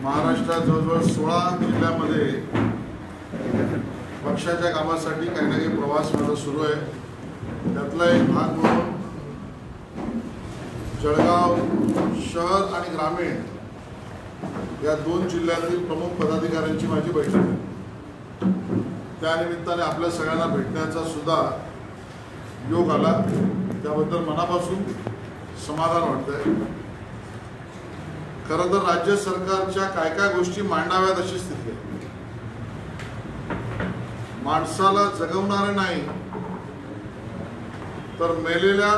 महाराष्ट्रात जवळजवळ 16 जिल्ह्यामध्ये पक्षाच्या कामासाठी काही ना काही प्रवास माझा सुरू आहे। त्यातला एक भाग म्हणून जळगाव शहर आणि ग्रामीण या 2 जिल्ह्यातील प्रमुख पदाधिकाऱ्यांची माझी बैठक आहे। त्या निमित्ताने आपल्या सगळ्यांना भेटण्याचा सुद्धा योग आला, त्याबद्दल मनापासून समाधान वाटतंय। खरं तर राज्य सरकारच्या काय काय गोष्टी मांडाव्यात अशी स्थिती आहे। माणसाला जगवणारे नाही तर मेलेल्या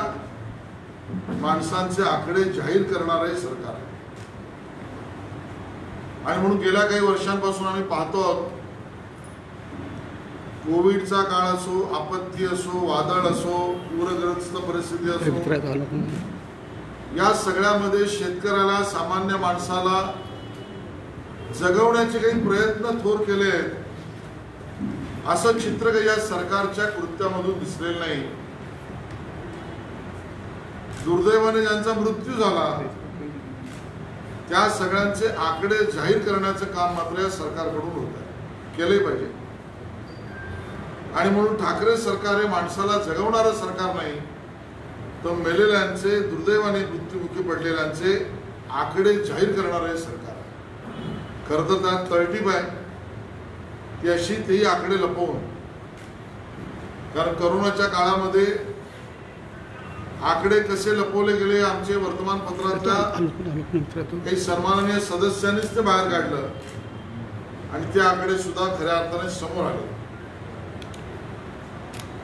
माणसांचे आकडे जाहीर करणारे सरकार आहे। आणि म्हणून गेल्या काही वर्षांपासून आम्ही पाहतो आहोत, कोविडचा काळ असो, आपत्ती असो, वादळ असो, पूरग्रस्त परिस्थिती असो, या सगळ्यामध्ये शेतकऱ्याला, सामान्य माणसाला जगवण्याचे काही प्रयत्न थोर केले आहेत असं चित्र काही या सरकारच्या कृत्यामधून दिसलेलं नाही। दुर्दैवाने ज्यांचा मृत्यू झाला त्या सगळ्यांचे आकडे जाहीर करण्याचं काम मात्र या सरकारकडून होत आहे, केले पाहिजे। आणि म्हणून ठाकरे सरकार हे माणसाला जगवणारं सरकार नाही तर मेलेल्यांचे, दुर्दैवाने मृत्युमुखी पडलेल्यांचे आकडे जाहीर करणारे सरकार आहे। खरं तर त्यात तळटीप आहे ती अशी, तेही आकडे लपवून, कारण करोनाच्या काळामध्ये आकडे कसे लपवले गेले आमचे वर्तमानपत्रातल्या काही सन्माननीय सदस्यांनीच ते बाहेर काढलं आणि ते आकडे सुद्धा खऱ्या अर्थाने समोर आले।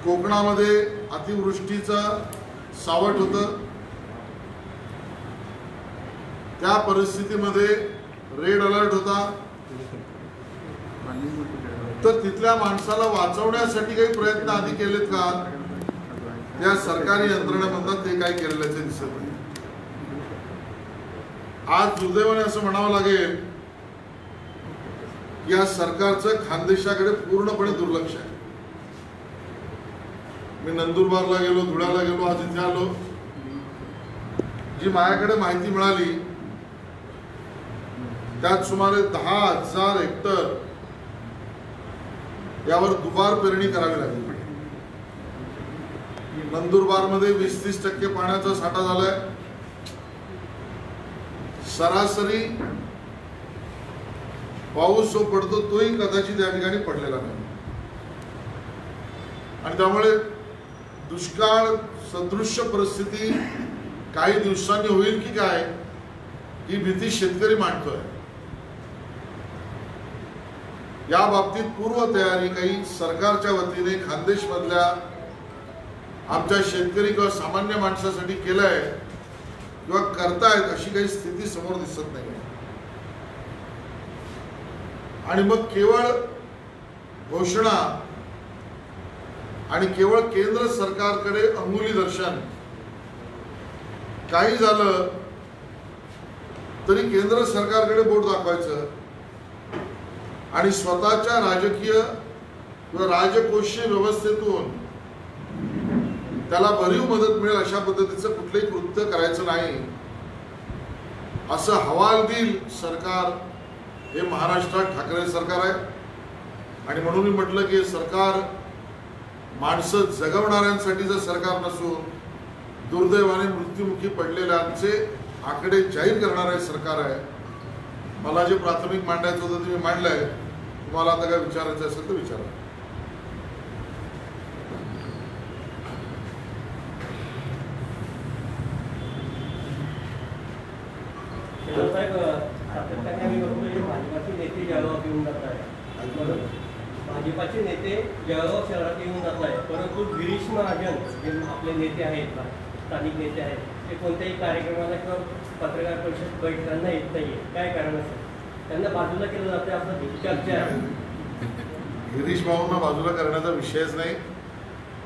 कोकणामध्ये अतिवृष्टीचा सावट होतं, त्या परिस्थितीमध्ये रेड अलर्ट होता, तर तिथल्या माणसाला वाचवण्यासाठी काही प्रयत्न आधी केलेत का? त्या सरकारी यंत्रणेमधून ते काय केलेल्याचे दिसत नाही। आज दुर्दैवाने असं म्हणावं लागेल की या सरकारचं खानदेशाकडे पूर्णपणे दुर्लक्ष आहे। मी नंदुरबारला गेलो, धुळ्याला गेलो, आज इथे आलो। जी माझ्याकडे माहिती मिळाली त्यात सुमारे 10,000 हेक्टर यावर दुबार पेरणी करावी लागली। नंदुरबारमध्ये 20-30% पाण्याचा साठा झालाय। सरासरी पाऊस जो पडतो तोही कदाचित या ठिकाणी पडलेला नाही आणि त्यामुळे दुष्काळ सदृश्य परिस्थिती काही दिवसांनी होईल की काय ही भीती शेतकरी मांडतोय। या बाबतीत पूर्व तयारी काही सरकारच्या वतीने खानदेश मधल्या आमच्या शेतकरी किंवा सामान्य माणसासाठी केलंय किंवा करतायत अशी काही स्थिती समोर दिसत नाही। आणि मग केवळ घोषणा आणि केवळ केंद्र सरकारकडे अंगुली दर्शन, काही झालं तरी केंद्र सरकारकडे बोट दाखवायचं आणि स्वतःच्या राजकीय किंवा राजकोषीय व्यवस्थेतून त्याला भरीव मदत मिळेल अशा पद्धतीचं कुठलंही कृत्य करायचं नाही असं हवालदिल सरकार हे महाराष्ट्रात ठाकरे सरकार आहे। आणि म्हणून मी म्हटलं की सरकार माणसं जगवणाऱ्यांसाठीचं सरकार नसून दुर्दैवाने मृत्युमुखी पडलेल्यांचे आकडे जाहीर करणारे सरकार आहे। मला जे प्राथमिक मांडायचं होतं ते मी मांडलंय। तुम्हाला आता काय विचारायचं असेल तर विचारा। भाजपाचे नेते जळगाव शहरात येऊन जात आहेत, परंतु गिरीश महाजन जे आपले नेते आहेत, स्थानिक नेते आहेत, ते कोणत्याही कार्यक्रमाला किंवा पत्रकार परिषद बैठकांना येत नाहीये, काय कारण असेल? त्यांना बाजूला केलं जातं असं चर्चा आहे। गिरीश भाऊंना बाजूला करण्याचा विषयच नाही।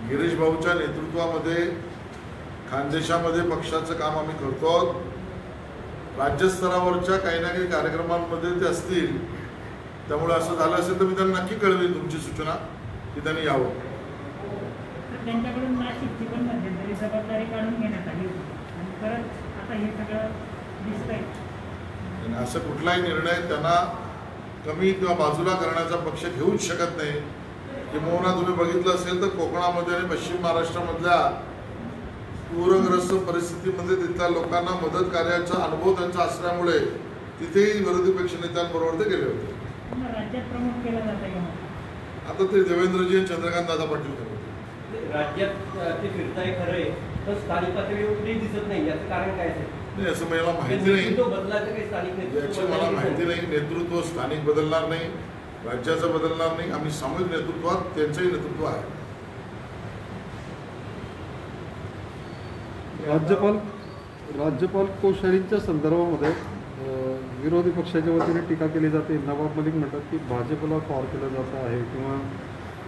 गिरीश भाऊच्या नेतृत्वामध्ये खानदेशामध्ये पक्षाचं काम आम्ही करतो आहोत। राज्यस्तरावरच्या काही ना काही कार्यक्रमांमध्ये ते असतील, त्यामुळे असं झालं असेल तर मी त्यांना नक्की कळवेन तुमची सूचना की त्यांनी यावं। त्यांच्याकडून नाशिकची पण मध्यंतरी जबाबदारी काढून घेण्यात आली आणि परत आता हे सगळं दिसतंय। आणि असं कुठलाही निर्णय त्यांना कमी किंवा बाजूला करण्याचा पक्ष घेऊच शकत नाही. किंबहुना तुम्ही बघितलं असेल तर कोकणामध्ये आणि पश्चिम महाराष्ट्रामधल्या पूरग्रस्त परिस्थितीमध्ये तिथल्या लोकांना मदत कार्याचा अनुभव त्यांचा असल्यामुळे तिथेही विरोधी पक्षनेत्यांबरोबर ते गेले होते. राज्यात प्रमुख केला जाते का? आता ते देवेंद्रजी आणि चंद्रकांत दादा पाटील करत होते. राज्यात ते फिरताय खरं आहे, पण स्थानिक पातळीवर कुठेही दिसत नाही. याचं कारण काय असेल? नाही, असं मला माहिती नाही. नेतृत्व बदलायचं काही स्थानिक याची नेतृत्व मला बदलायचं माहिती नाही. नेतृत्व स्थानिक बदलणार नाही, राज्याचं बदलणार नाही. आम्ही सामूहिक नेतृत्वात त्यांचंही नेतृत्व आहे. राज्यपाल कोश्यारींच्या संदर्भामध्ये विरोधी पक्षाच्या वतीने टीका केली जाते. नवाब मलिक म्हणतात की भाजपला फॉर केलं जात आहे किंवा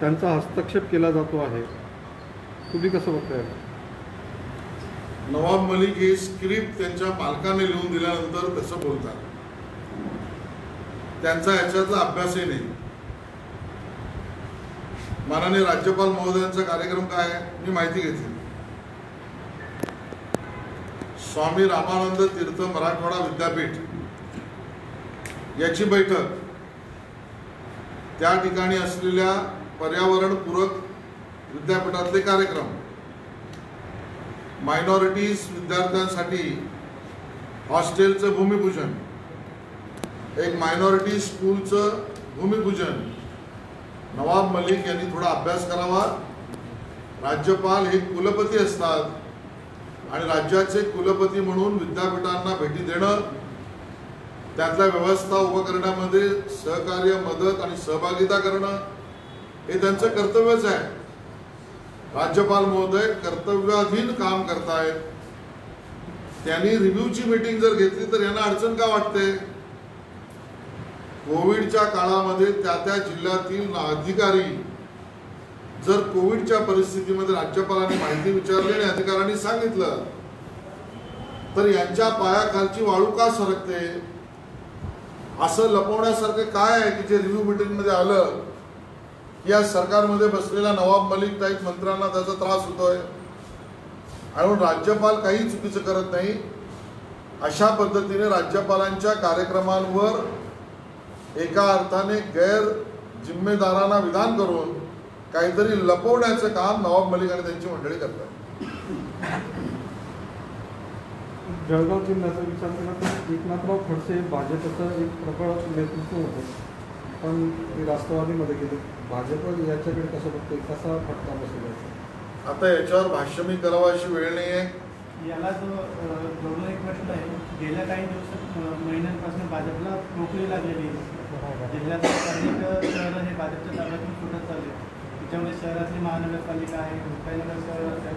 त्यांचा हस्तक्षेप केला जातो आहे. तुम्ही कसं बघताय? नवाब मलिक हे स्क्रिप्ट त्यांच्या मालकाने लिहून दिल्यानंतर तसं बोलतात. त्यांचा याच्यातला अभ्यासही नाही. माननीय राज्यपाल महोदयांचा कार्यक्रम काय आहे मी माहिती घेतली. स्वामी रामानंद तीर्थ मराठवाडा विद्यापीठ याची बैठक, त्या ठिकाणी असलेल्या पर्यावरणपूरक विद्यापीठातले कार्यक्रम, मायनॉरिटीज विद्यार्थ्यांसाठी हॉस्टेलचं भूमिपूजन, एक मायनॉरिटी स्कूलचं भूमिपूजन. नवाब मलिक यांनी थोडा अभ्यास करावा. राज्यपाल हे कुलपती असतात आणि राज्याचे कुलपती म्हणून विद्यापीठांना भेटी देणं, त्यातल्या व्यवस्था उभं करण्यामध्ये सहकार्य, मदत आणि सहभागिता करणं हे त्यांचं कर्तव्यच आहे. राज्यपाल महोदय कर्तव्याधीन काम करतायत. त्यांनी रिव्ह्यूची मीटिंग जर घेतली तर यांना अडचण का वाटते? कोविडच्या काळामध्ये त्या जिल्ह्यातील अधिकारी जर कोविडच्या परिस्थितीमध्ये राज्यपालांनी माहिती विचारली आणि अधिकाऱ्यांनी सांगितलं तर यांच्या पायाखालची वाळू का सरकते? असं लपवण्यासारखं काय आहे की जे रिव्ह्यू मीटिंगमध्ये आलं की या सरकारमध्ये बसलेल्या नवाब मलिक टाईप मंत्र्यांना त्याचा त्रास होतोय आणि राज्यपाल काही चुकीचं करत नाही. अशा पद्धतीने राज्यपालांच्या कार्यक्रमांवर एका अर्थाने गैर जिम्मेदारांना विधान करून काहीतरी लपवण्याचं काम नवाब मलिक आणि त्यांची मंडळी करतात. जळगाव जिल्ह्याचा विचार केला तर एकनाथराव खडसे भाजपचं एक प्रबळ नेतृत्व होतं, पण ते राष्ट्रवादीमध्ये गेले. भाजप याच्याकडे कसं बघते, कसा फटका बसला? आता याच्यावर भाष्य मी करावं अशी वेळ नाही आहे. याला जो जोडून एक प्रश्न आहे. गेल्या काही महिन्यांपासून भाजपला नोकरी लागलेली आहे. जिल्ह्यातील अनेक शहरं हे भाजपच्या ताब्यातून सुटत चालले. त्याच्यामध्ये शहरातली महानगरपालिका आहे, रुपयानगर शहर आहे,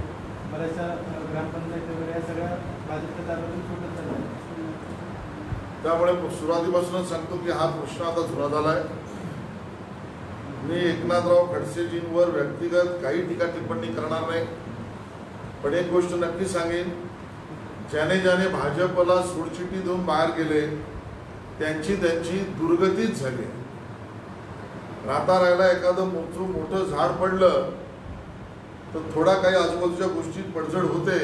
बऱ्याचशा ग्रामपंचायत वगैरे या सगळ्या भाजपच्या ताब्यातून सुटत चालल्या. त्यामुळे सुरुवातीपासूनच सांगतो की हा प्रश्न आता जुना झाला आहे. मी एकनाथराव खडसेजींवर व्यक्तिगत काही टीका टिप्पणी करणार नाही, पण एक गोष्ट नक्की सांगेन, ज्याने ज्याने भाजपला सोडचिठ्ठी देऊन बाहेर गेले त्यांची दुर्गतीच झाली. राहता राहायला एखादं मोठं झाड पडलं तर थोडा काही आजूबाजूच्या गोष्टीत पडझड होते,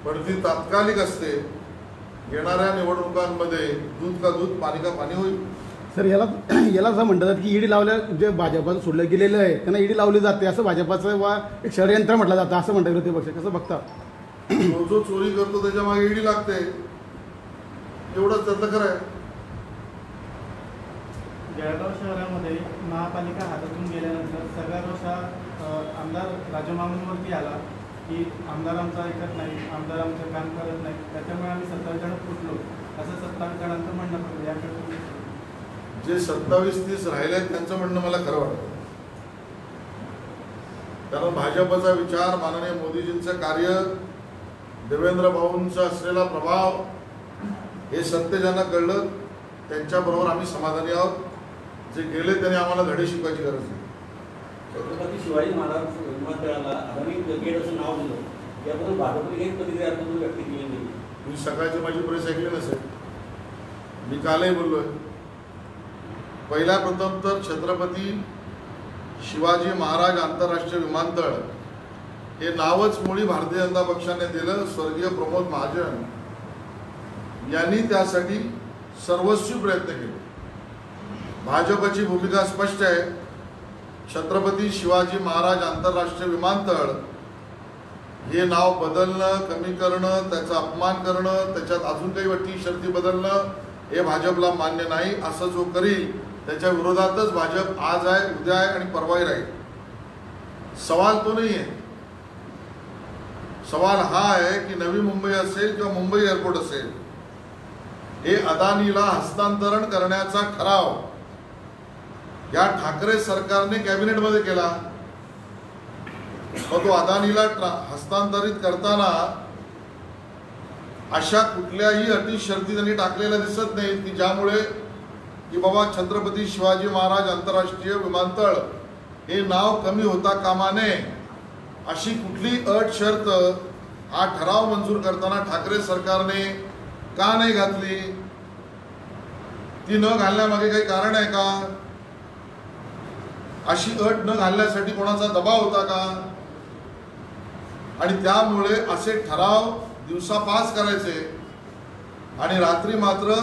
पण ती तात्कालिक असते. येणाऱ्या निवडणुकांमध्ये दूध का दूध पाणी का पाणी होईल. सर, याला असं म्हणतात की ईडी लावल्या, जे भाजपाचं सोडलं गेलेलं आहे त्यांना ईडी लावली जाते, असं भाजपाचं वा एक षडयंत्र म्हटलं जातं, असं म्हणतात विरोधी पक्ष. कसं बघता? जो चोरी करतो त्याच्या मागे ईडी लागते, एवढंच त्यातलं खरं आहे. जळगाव शहरामध्ये महापालिका हातातून गेल्यानंतर सगळा रोष हा आमदार राजमामांवरती आला की आमदार आमचा ऐकत नाही, आमदार आमचं काम करत नाही, त्याच्यामुळे आम्ही 27 फुटलो, असं 27 जणांचं म्हणणं पडलं. याकडे जे 27-30 राहिले त्यांचं म्हणणं मला खरं वाटतं. कारण भाजपचा विचार, माननीय मोदीजींचं कार्य, देवेंद्र भाऊंचा असलेला प्रभाव, हे सत्य ज्यांना कळलं त्यांच्याबरोबर आम्ही समाधानी आहोत. जे गेले त्यांनी आम्हाला धडे शिकवायची गरज नाही. छत्रपती शिवाजी महाराज विमानतळाला आगामी गेट असं नाव दिलं, याबद्दल भाजपने काही प्रतिक्रिया व्यक्त केली नाही. मी सकाळची माझी प्रेस ऐकली नसेल, मी कालही बोललोय. पहिल्या प्रथम तर छत्रपती शिवाजी महाराज आंतरराष्ट्रीय विमानतळ हे नावच मुळी भारतीय जनता पक्षाने दिलं. स्वर्गीय प्रमोद महाजन यांनी त्यासाठी सर्वस्वी प्रयत्न केले. भाजपची भूमिका स्पष्ट आहे. छत्रपती शिवाजी महाराज आंतरराष्ट्रीय विमानतळ हे नाव बदलणं, कमी करणं, त्याचा अपमान करणं, त्याच्यात अजून काही अटी शर्ती बदलणं हे भाजपला मान्य नाही. असं जो करील त्याच्या विरोधातच भाजप आज आहे, उद्या आहे आणि परवाही राहील. सवाल तो नाही आहे. सवाल हा आहे की नवी मुंबई असेल किंवा मुंबई एअरपोर्ट असेल, हे अदानीला हस्तांतरण करण्याचा ठराव या ठाकरे सरकारने कॅबिनेटमध्ये केला. मग तो अदानीला हस्तांतरित करताना अशा कुठल्याही अटी शर्ती त्यांनी टाकलेल्या दिसत नाहीत की ज्यामुळे की बाबा छत्रपती शिवाजी महाराज आंतरराष्ट्रीय विमानतळ हे नाव कमी होता कामा नये. अशी कुठली अट शर्त हा ठराव मंजूर करताना ठाकरे सरकारने का नाही घातली? ती न घालण्यामागे काही कारण आहे का? अशी अट न घालण्यासाठी कोणाचा दबाव होता का? आणि त्यामुळे असे ठराव दिवसा पास करायचे आणि रात्री मात्र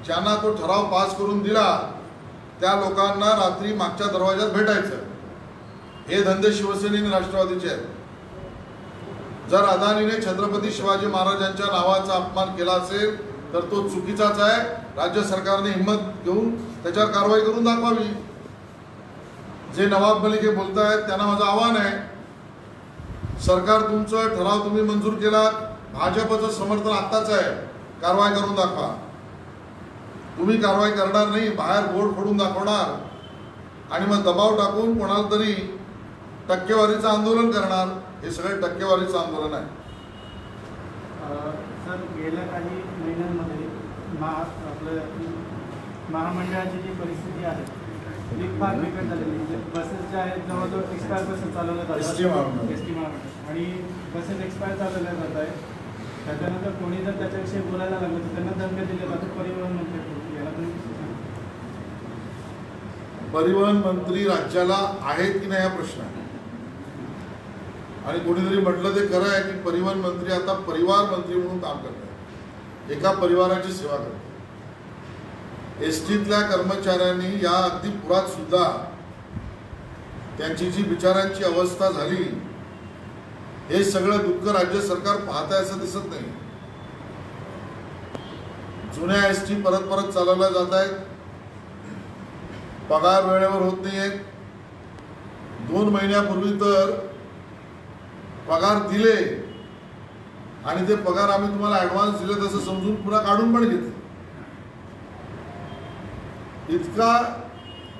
ज्यांना तो ठराव पास करून दिला त्या लोकांना रात्री मागच्या दरवाजात भेटायचं. हे धंदे शिवसेनेने राष्ट्रवादीचे आहेत. जर अदानीने छत्रपती शिवाजी महाराजांच्या नावाचा अपमान केला असेल तर तो चुकीचाच आहे. राज्य सरकारने हिंमत घेऊन त्याच्यावर कारवाई करून दाखवावी. जे नवाब मलिक हे बोलतायत त्यांना माझं आव्हान आहे, सरकार तुमचं ठराव तुम्ही मंजूर केला, भाजपचं समर्थन आत्ताच आहे, कारवाई करून दाखवा. तुम्ही कारवाई करणार नाही, बाहेर बोर्ड फोडून दाखवणार आणि मग दबाव टाकून कोणाला तरी टक्केवारीचं आंदोलन करणार. हे सगळे टक्केवारीचं आंदोलन आहे. सर, गेल्या काही महिन्यांमध्ये महामंडळाची जी परिस्थिती आहे ती फार बिकट झालेली आहे. बसेस ज्या आहेत जवळजवळ एक्सपायर बसेस चालवल्या जातात, एस टी महामंडळ, आणि बसेस एक्सपायर चालवल्या जात आहेत. त्याच्यानंतर कोणी जर त्याच्याविषयी बोलायला लागलं तर त्यांना दंड दिले जातात. परिवहन मंत्री याला तुम्ही परिवहन मंत्री राज्याला आहेत की नाही हा प्रश्न आहे. आणि कोणीतरी म्हटलं ते खरं आहे की परिवहन मंत्री आता परिवार मंत्री म्हणून काम करतात, एका परिवाराची सेवा करतात. एसटीतल्या कर्मचाऱ्यांनी या अगदी पुरात सुद्धा त्यांची जी बिचाऱ्यांची अवस्था झाली हे सगळं दुःख राज्य सरकार पाहत आहे असं दिसत नाही. जुन्या एसटी परत परत चालवल्या जात आहेत, पगार वेळेवर होत नाहीयेत. 2 महिन्यापूर्वी तर पगार दिले आणि ते पगार आम्ही तुम्हाला ऍडव्हान्स दिले तसं समजून पुन्हा काढून पण घेतले. इतका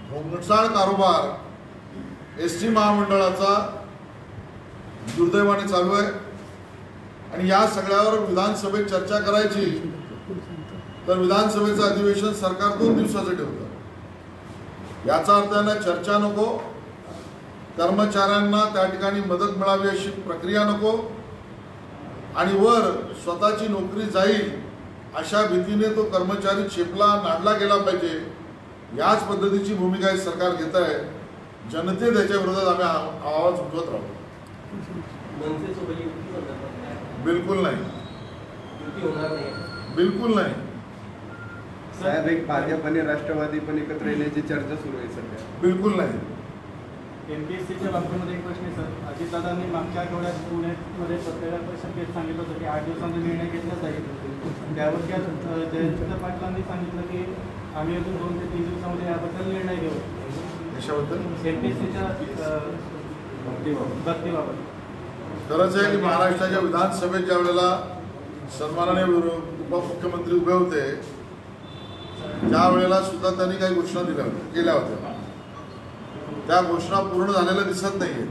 भोंगसाळ कारभार एसटी महामंडळाचा दुर्दैवाने चालू आहे. आणि या सगळ्यावर विधानसभेत चर्चा करायची तर विधानसभेचं अधिवेशन सरकार 2 दिवसाचं ठेवतं. याचा अर्थ आहे ना, चर्चा नको, कर्मचाऱ्यांना त्या ठिकाणी मदत मिळावी अशी प्रक्रिया नको, आणि वर स्वतःची नोकरी जाईल अशा भीतीने तो कर्मचारी चेपला नाडला गेला पाहिजे. याच पद्धतीची भूमिका हे सरकार घेत आहे. जनते त्याच्या विरोधात आम्ही आवाज उठवत राहू. बिलकुल नाही, बिलकुल नाही. साहेब, एक भाजप आणि राष्ट्रवादी पण एकत्र येण्याची चर्चा सुरू आहे सध्या. बिलकुल नाही. MPSCच्या बाबतीमध्ये एक प्रश्न आहे सर. अजितदादांनी मागच्या आठवड्यात पुण्यामध्ये पत्रकार परिषदेत सांगितलं होतं की 8 दिवसांचा निर्णय घेतला जाईल. त्यावरती आज जयंत पाटलांनी सांगितलं की आम्ही अजून 2 ते 3 दिवसामध्ये याबद्दल निर्णय घेऊ. याच्याबद्दल MPSCच्या भरतीबाबत खरंच आहे की महाराष्ट्राच्या विधानसभेत ज्या वेळेला सन्माननीय उपमुख्यमंत्री उभे होते त्यावेळेला सुद्धा त्यांनी काही घोषणा केल्या होत्या. त्या घोषणा पूर्ण झालेल्या दिसत नाहीये.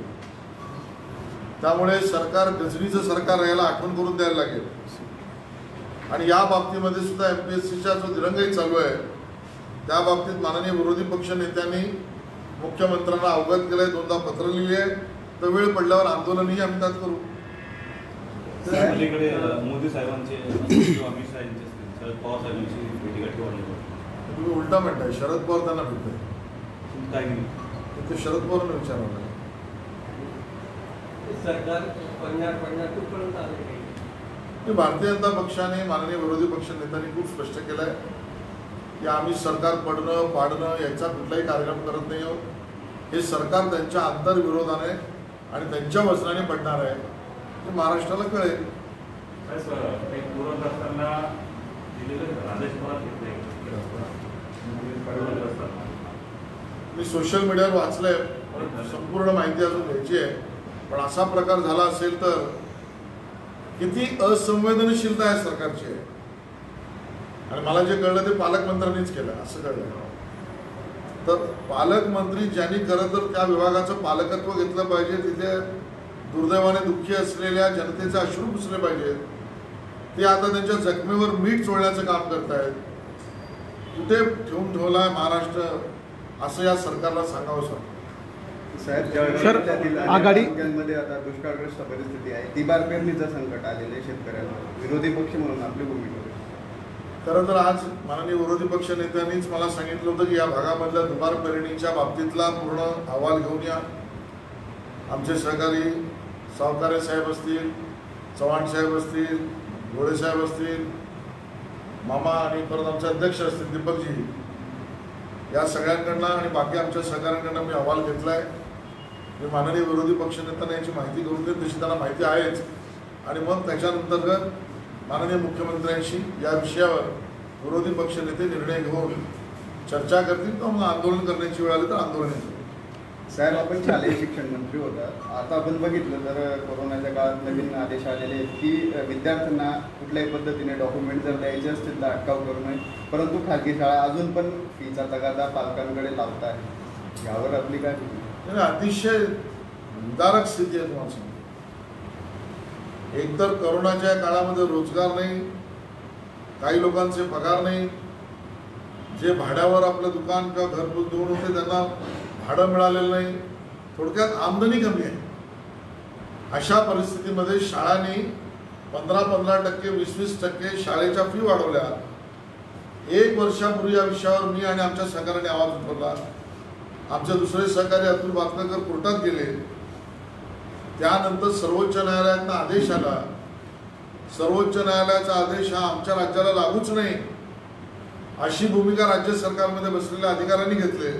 त्यामुळे सरकार गजनीचं सरकार यायला आठवण करून द्यायला लागेल. आणि या बाबतीमध्ये सुद्धा MPSCचा जो दिरंगाई चालू आहे त्या बाबतीत माननीय विरोधी पक्ष नेत्यांनी मुख्यमंत्र्यांना अवगत केलंय, 2दा पत्र लिहिली आहे. तर वेळ पडल्यावर आंदोलनही आम्ही त्यात करू. अलीकडे मोदी साहेबांचे अमित शहा यांचे शरद पवार साहेबांची भेटीगाठी वाढली. तुम्ही उलटा म्हणताय, शरद पवार त्यांना भेटतोय. काय नाही, ते शरद पवारांना विचारलं. सरकार पडणार कुठपर्यंत आले काही? भारतीय जनता पक्षाने माननीय विरोधी पक्ष नेत्यांनी खूप स्पष्ट केलंय की आम्ही सरकार पडणं पाडणं याचा कुठलाही कार्यक्रम करत नाही आहोत. हे सरकार त्यांच्या आंतरविरोधाने आणि त्यांच्या वचनाने पडणार आहे हे महाराष्ट्राला कळेल. पूरग्रस्तांना दिलेलं आदेश मला घेतले मी सोशल मीडियावर वाचलंय, संपूर्ण माहिती अजून घ्यायची आहे. पण असा प्रकार झाला असेल तर किती असंवेदनशीलता आहे सरकारची आहे. आणि मला जे कळलं ते पालकमंत्र्यांनीच केलं असं कळलं. तर पालकमंत्री ज्यांनी खरं तर त्या विभागाचं पालकत्व घेतलं पाहिजे, तिथे दुर्दैवाने दुःखी असलेल्या जनतेचे अश्रू पुसले पाहिजेत, ते आता त्यांच्या जखमेवर मीठ चोळण्याचं काम करतायत. कुठे ठेवून ठेवलाय महाराष्ट्र असं या सरकारला सांगावं सांग. साहेब, आघाडी मध्ये आता दुष्काळग्रस्त परिस्थिती आहे, तिबार पेरणीचं संकट आलेलं आहे शेतकऱ्यांना. विरोधी पक्ष म्हणून आपली भूमिका. खरं तर आज माननीय विरोधी पक्ष नेत्यांनीच मला सांगितलं होतं की या भागामधल्या दुबार पेरणीच्या बाबतीतला पूर्ण अहवाल घेऊन या. आमचे सहकारी सावकारे साहेब असतील, चव्हाण साहेब असतील, गोळे साहेब असतील, मामा आणि परत आमचे अध्यक्ष असतील दीपकजी, या सगळ्यांकडनं आणि बाकी आमच्या सहकाऱ्यांकडनं मी अहवाल घेतला आहे. मी माननीय विरोधी पक्षनेत्यांना याची माहिती घेऊन देईन, तशी त्यांना माहिती आहेच. आणि मग त्याच्यानंतर्गत माननीय मुख्यमंत्र्यांशी या विषयावर विरोधी पक्षनेते निर्णय घेऊन चर्चा करतील किंवा मग आंदोलन करण्याची वेळ आली तर आंदोलन करू. साहेब, आपण शालेय शिक्षण मंत्री होता. आता आपण बघितलं तर कोरोनाच्या काळात नवीन आदेश आलेले आहेत की विद्यार्थ्यांना कुठल्याही पद्धतीने डॉक्युमेंट जर द्यायचे असतील तर अटकाव करू नये. परंतु खाजगी शाळा अजून पण फीचा तगादा पालकांकडे लावत आहे. यावर आपली काय? अतिशय विदारक स्थिती आहे. तुम्हाला सांगतो, एकतर करोनाच्या काळामध्ये रोजगार नाही, काही लोकांचे पगार नाही, जे भाड्यावर आपलं दुकान किंवा घर देऊन होते त्यांना भाडं मिळालेलं नाही, थोडक्यात आमदनी कमी आहे. अशा परिस्थितीमध्ये शाळांनी 15% 20% शाळेच्या फी वाढवल्या. 1 वर्षापूर्वी या विषयावर मी आणि आमच्या सहकार्याने आवाज उठवला. आमचे दुसरे सहकारी अतुल बातकर कोर्टात गेले. त्यानंतर सर्वोच्च न्यायालयातनं आदेश आला. सर्वोच्च न्यायालयाचा आदेश हा आमच्या राज्याला लागूच नाही अशी भूमिका राज्य सरकारमध्ये बसलेल्या अधिकाऱ्यांनी घेतले.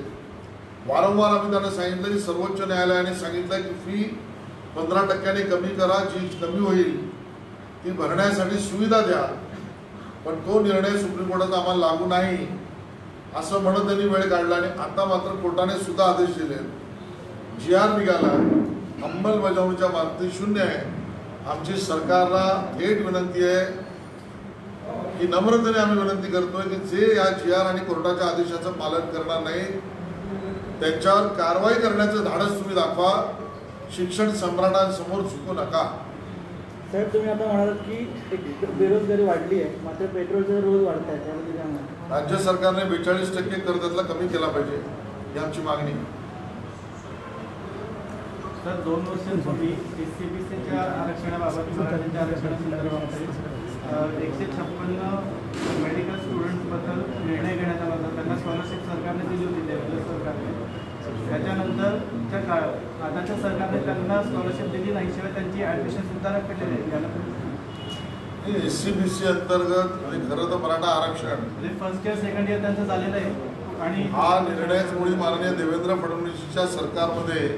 वारंवार आम्ही त्यांना सांगितलं की सर्वोच्च न्यायालयाने सांगितलं की फी 15% कमी करा, जी कमी होईल ती भरण्यासाठी सुविधा द्या. पण तो निर्णय सुप्रीम कोर्टाचा आम्हाला लागू नाही असं म्हणत त्यांनी वेळ काढला. आणि आता मात्र कोर्टाने सुद्धा आदेश दिले, GR निघाला, अंमलबजावणीच्या बाबतीत शून्य आहे. आमची सरकारला थेट विनंती आहे की नम्रतेने आम्ही विनंती करतोय की जे या GR आणि कोर्टाच्या आदेशाचं पालन करणार नाही त्यांच्यावर कारवाई करण्याचं धाडस तुम्ही दाखवा. शिक्षण सम्राटांसमोर झुकू नका. साहेब, तुम्ही आता म्हणालात की एक बेरोजगारी वाढली आहे, मात्र पेट्रोलचे रोज वाढत आहे, त्यामध्ये काय म्हणतात? राज्य सरकारने 42% कर त्यातला कमी केला पाहिजे ही आमची मागणी. सर, 2 वर्षांपूर्वी SCBCच्या आरक्षणाबाबत मराठ्यांच्या आरक्षणासंदर्भात 156 मेडिकल स्टुडंट्सबद्दल निर्णय घेण्यात आला होता. त्यांना स्कॉलरशिप सरकारने दिली होती, देवेंद्र सरकारने. त्याच्यानंतरच्या काळात आताच्या सरकारने त्यांना स्कॉलरशिप दिली नाही, शिवाय त्यांची ॲडमिशन सुद्धा रखडलेली आहे. याला SCBC अंतर्गत आणि खरं तर मराठा आरक्षण म्हणजे फर्स्ट इयर सेकंड इयर त्यांचं झालेलं आहे. आणि हा निर्णयच मुळी माननीय देवेंद्र फडणवीसच्या सरकारमध्ये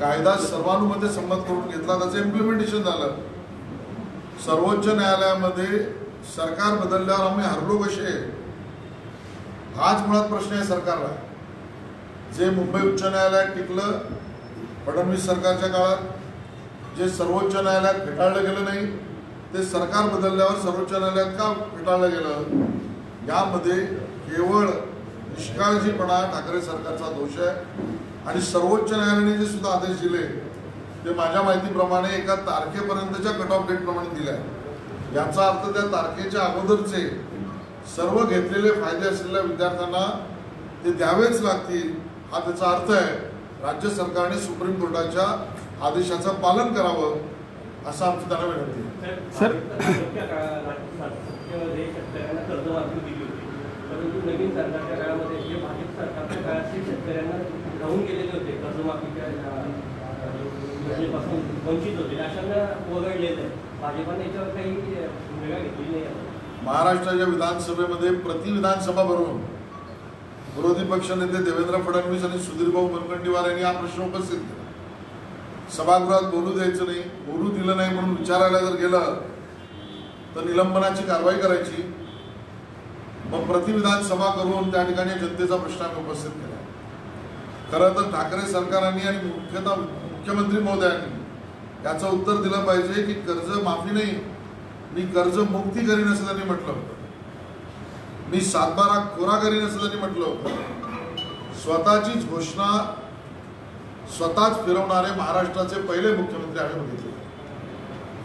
कायदा सर्वानुमते संमत करून घेतला, त्याचं इम्प्लिमेंटेशन झालं. सर्वोच्च न्यायालयामध्ये सरकार बदलल्यावर आम्ही हरलो कसे, हाच मुळात प्रश्न आहे सरकारला. जे मुंबई उच्च न्यायालयात टिकलं फडणवीस सरकारच्या काळात, जे सर्वोच्च न्यायालयात फेटाळलं गेलं नाही, ते सरकार बदलल्यावर सर्वोच्च न्यायालयात का फेटाळलं गेलं, यामध्ये केवळ निष्काळजीपणा ठाकरे सरकारचा दोष आहे. आणि सर्वोच्च न्यायालयाने जे सुद्धा आदेश दिले ते माझ्या माहितीप्रमाणे एका तारखेपर्यंतच्या कट ऑफ डेटप्रमाणे दिले आहे. याचा अर्थ त्या तारखेच्या अगोदरचे सर्व घेतलेले फायदे असलेल्या विद्यार्थ्यांना ते द्यावेच लागतील, हा त्याचा अर्थ आहे. राज्य सरकारने सुप्रीम कोर्टाच्या आदेशाचं पालन करावं असं आमची त्यांना विनंती आहे. सर, शेतकऱ्यांना कर्जमाफी दिली होती, परंतु नवीन सरकारच्या काळामध्ये जे भाजप सरकारच्या काळातले शेतकऱ्यांना राहून गेलेले होते, कर्जमाफीच्या योजनेपासून वंचित होते, अशांना वगळलेलं आहे. भाजपाने याच्यावर काही भूमिका घेतली नाही. महाराष्ट्राच्या विधानसभेमध्ये प्रति विधानसभा भरून विरोधी पक्षनेते देवेंद्र फडणवीस आणि सुधीरभाऊ मुनगंटीवार यांनी हा प्रश्न उपस्थित केला. सभागृहात बोलू द्यायचं नाही, बोलू दिलं नाही म्हणून विचारायला जर गेलं तर निलंबनाची कारवाई करायची. मग प्रतिविधान सभा करून त्या ठिकाणी जनतेचा प्रश्न आम्ही उपस्थित केला. खरं तर ठाकरे सरकारांनी आणि मुख्यमंत्री महोदयांनी याचं उत्तर दिलं पाहिजे की कर्ज माफी नाही, मी कर्ज मुक्ती करीन असं त्यांनी म्हटलं होतं. मी 7/12 कोरा करीन असं त्यांनी म्हटलं होतं. स्वतःचीच घोषणा स्वतःच फिरवणारे महाराष्ट्राचे पहिले मुख्यमंत्री आम्ही बघितले.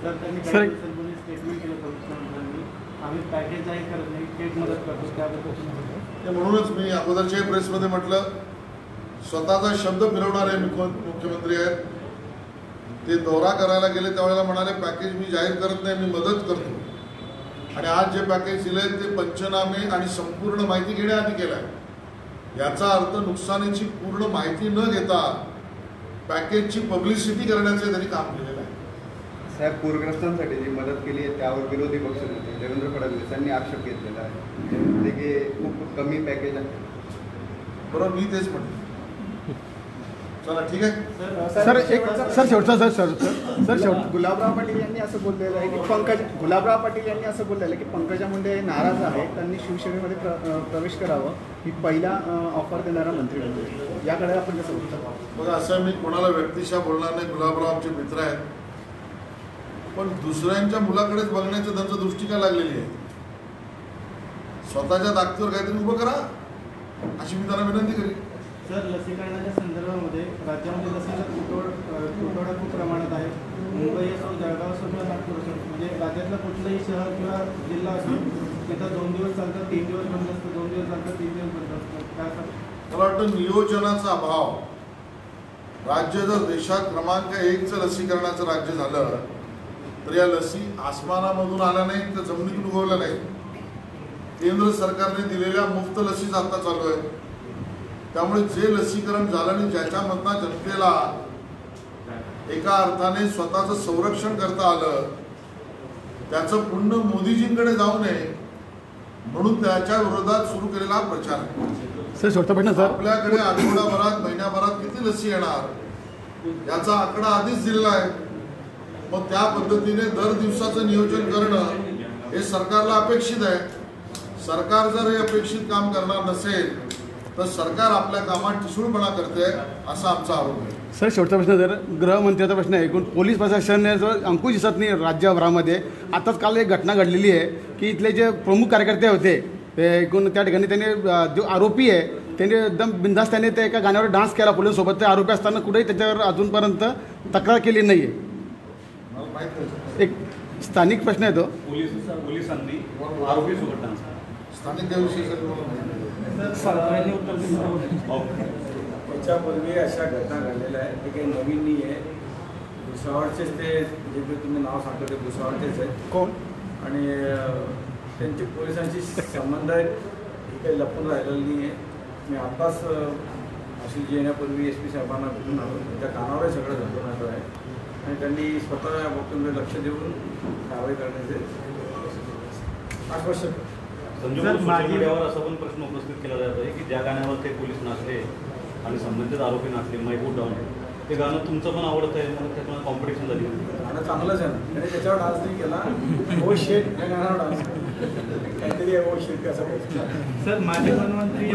तर त्यांनी काही दिवसांपूर्वी स्टेटमेंट केलं मुख्यमंत्र्यांनी, आम्ही पॅकेज जाहीर करत नाही, थेट मदत करतो. त्याबद्दल म्हणूनच मी अगोदरच्या प्रेसमध्ये म्हटलं स्वतःचा शब्द फिरवणारे मुख्यमंत्री आहेत. ते दौरा करायला गेले त्यावेळेला म्हणाले पॅकेज मी जाहीर करत नाही, मी मदत करतो. आणि आज जे पॅकेज दिले ते पंचनामे आणि संपूर्ण माहिती घेण्याआधी केलं आहे. याचा अर्थ नुकसानीची पूर्ण माहिती न घेता पॅकेजची पब्लिसिटी करण्याचे त्यांनी काम केलेलं आहे. साहेब, पूरग्रस्तांसाठी जी मदत केली आहे त्यावर विरोधी पक्षनेते देवेंद्र फडणवीस यांनी आक्षेप घेतलेला आहे. ते म्हणते की खूप कमी पॅकेज आहे. बरोबर, मी तेच म्हणतो. चला ठीक आहे सर. शेवटचा शेवट गुलाबराव पाटील यांनी असं बोललेलं आहे की गुलाबराव पाटील यांनी असं बोललेलं आहे की पंकजा मुंडे नाराज आहेत, त्यांनी शिवसेनेमध्ये प्रवेश करावं, ही पहिला ऑफर देणारा मंत्री होते. याकडे आपण कसं बघतो? बघा, असं मी कोणाला व्यक्तिशः बोलणार नाही. गुलाबराव आमचे मित्र आहेत, पण दुसऱ्यांच्या मुलाकडेच बघण्याची त्यांचं दृष्टी काय लागलेली आहे. स्वतःच्या ताकदीवर काहीतरी उभं करा अशी मी त्यांना विनंती करेन. सर, लसीकरणाच्या संदर्भामध्ये राज्यामध्ये लसीचा तुटवडा खूप प्रमाणात आहे. मुंबई असो, जळगाव असो किंवा नागपूर असो, म्हणजे राज्यातलं कुठलंही शहर किंवा जिल्हा असो तिथं 2 दिवस चालतं, 3 दिवस बंद असतं, 2 दिवस चालतं, 3 दिवस बंद असतं. काय सर? मला वाटतं नियोजनाचा अभाव. राज्य जर देशात क्रमांक 1चं लसीकरणाचं राज्य झालं तर या लसी आसमानामधून आल्या नाहीत तर जमिनीतून उगवल्या नाहीत. केंद्र सरकारने दिलेल्या मुफ्त लसीच आता चालू आहे. त्यामुळे जे लसीकरण झालं आणि ज्याच्यामधनं जनतेला एका अर्थाने स्वतःचं संरक्षण करता आलं त्याचं पुण्य मोदीजींकडे जाऊ नये म्हणून त्याच्या विरोधात सुरू केलेला प्रचार आहे. सर, शेवटचा प्रश्न सर. आपल्याकडे आठवडाभरात महिन्याभरात किती लसी येणार याचा आकडा आधीच दिलेला आहे. मग त्या पद्धतीने दर दिवसाचं नियोजन करणं हे सरकारला अपेक्षित आहे. सरकार जर हे अपेक्षित काम करणार नसेल तर सरकार आपल्या कामात ठिसूळपणा करते असा आमचा आरोप आहे. सर, शेवटचा प्रश्न सर. गृहमंत्र्याचा प्रश्न आहे. एकूण पोलीस प्रशासनाने जो अंकुश दिसत नाही राज्यभरामध्ये. आताच काल एक घटना घडलेली आहे की इथले जे प्रमुख कार्यकर्ते होते ते एकूण त्या ठिकाणी त्यांनी जो आरोपी आहे त्यांनी एकदम बिनधास्त त्याने ते एका गाण्यावर डान्स केला पोलिसांसोबत. ते आरोपी असताना कुठेही त्याच्यावर अजूनपर्यंत तक्रार केली नाही आहे. एक स्थानिक प्रश्न आहे तो. पोलिसांनी आरोपीसोबत डान्स स्थानिक त्याविषयी याच्यापूर्वी अशा घटना घडलेल्या आहेत. ते काही नवीन नाही आहे. भुसावळचेच ते जे तुम्ही नाव सांगता ते भुसावळचेच आहेत. कोण? आणि त्यांचे पोलिसांशी संबंध आहेत हे काही लपून राहिलेलं नाही आहे. मी आत्ताच अशी येण्यापूर्वी SP साहेबांना भेटून आलो. त्या कानावरही सगळं झटून आलो आहे आणि त्यांनी स्वतः या बाबतीमध्ये लक्ष देऊन कारवाई करण्याचे आश्वासन. सोशल मीडियावर असा पण प्रश्न उपस्थित केला जात आहे की ज्या गाण्यावर ते पोलीस नाचले आणि संबंधित आरोपी नाचले माईक डाऊन ते गाणं तुमचं पण आवडतं आहे म्हणून त्याच्यामुळे कॉम्पिटिशन झाली. गाणं चांगलंच आहे ना, त्याने त्याच्यावर डान्स नाही केला. ओ शेट या गाण्यावर डान्स काहीतरी ओ शेट कसं सर, माझे प्रधानमंत्री